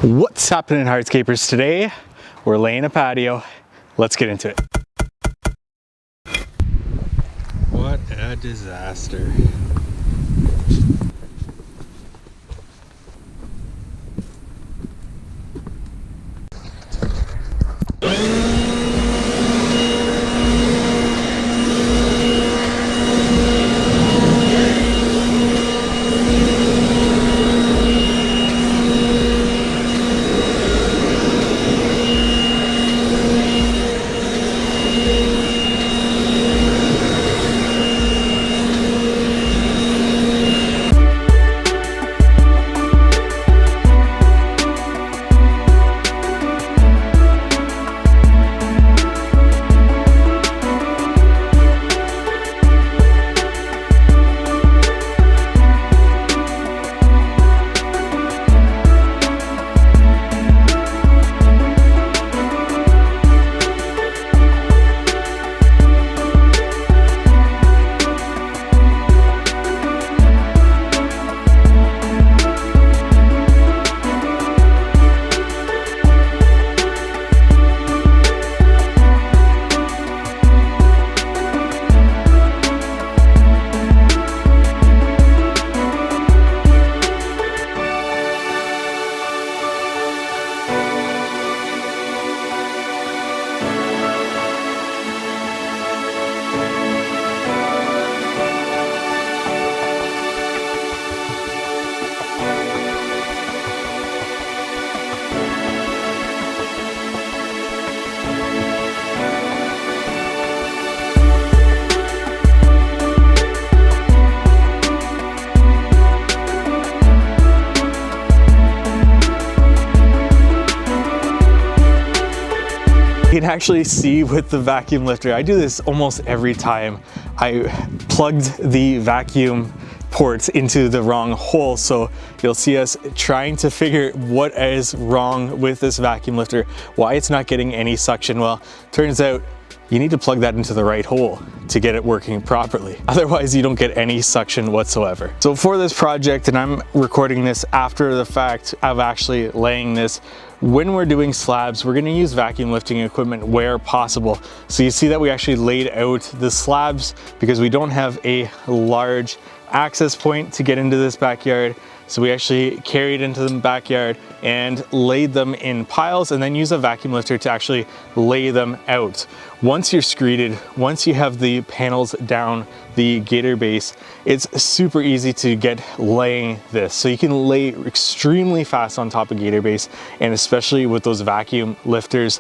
What's happening, Hardscapers? Today we're laying a patio. Let's get into it. What a disaster. You can actually see with the vacuum lifter, I do this almost every time. I plugged the vacuum ports into the wrong hole, so you'll see us trying to figure what is wrong with this vacuum lifter, why it's not getting any suction. Well, turns out you need to plug that into the right hole to get it working properly. Otherwise, you don't get any suction whatsoever. So for this project, and I'm recording this after the fact of actually laying this, when we're doing slabs, we're gonna use vacuum lifting equipment where possible. So you see that we actually laid out the slabs because we don't have a large access point to get into this backyard. So we actually carried into the backyard and laid them in piles and then use a vacuum lifter to actually lay them out. Once you're screeded, once you have the panels down the Gator Base, it's super easy to get laying this. So you can lay extremely fast on top of Gator Base, and especially with those vacuum lifters.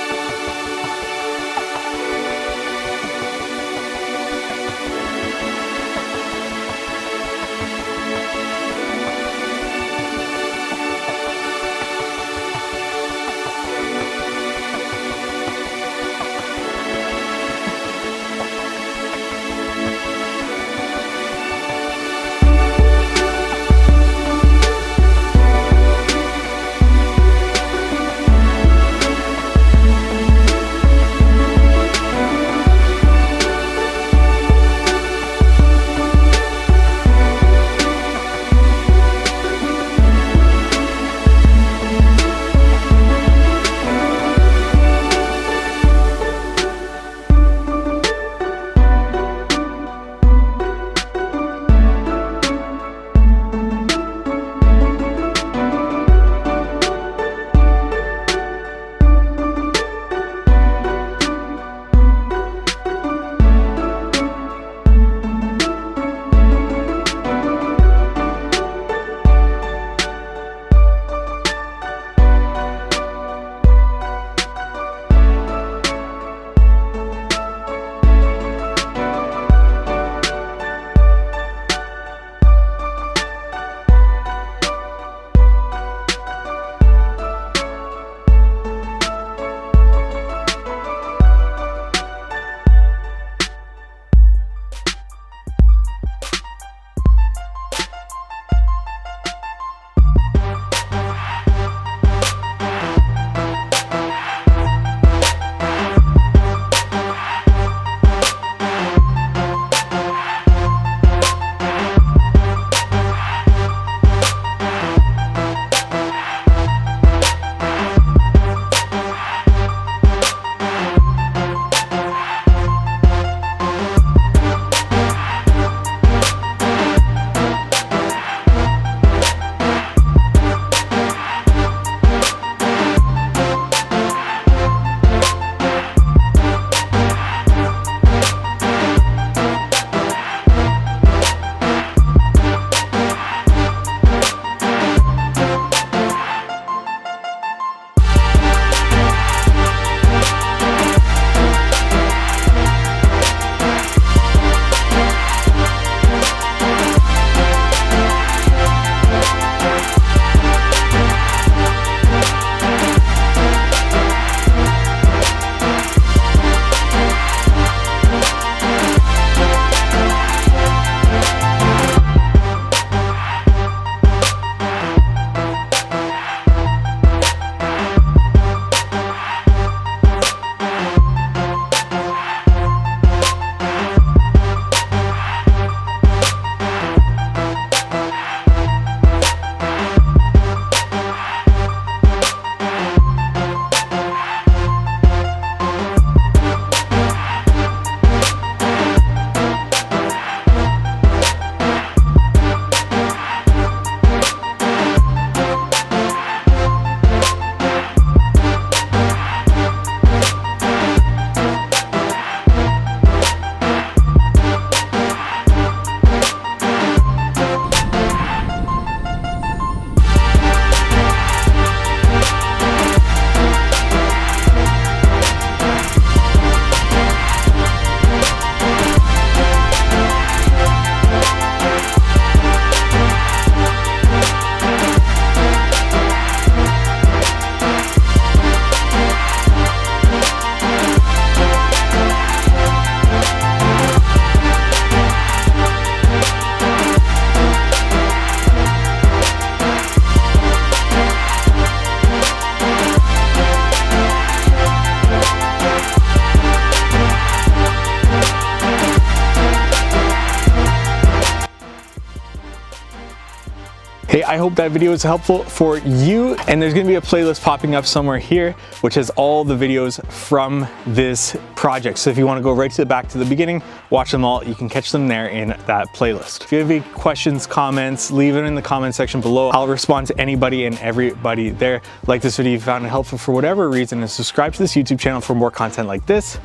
I hope that video was helpful for you. And there's gonna be a playlist popping up somewhere here, which has all the videos from this project. So if you wanna go right to the back to the beginning, watch them all, you can catch them there in that playlist. If you have any questions, comments, leave it in the comment section below. I'll respond to anybody and everybody there. Like this video if you found it helpful for whatever reason, and subscribe to this YouTube channel for more content like this.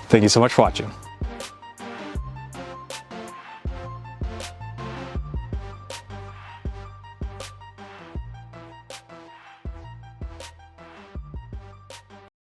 Thank you so much for watching.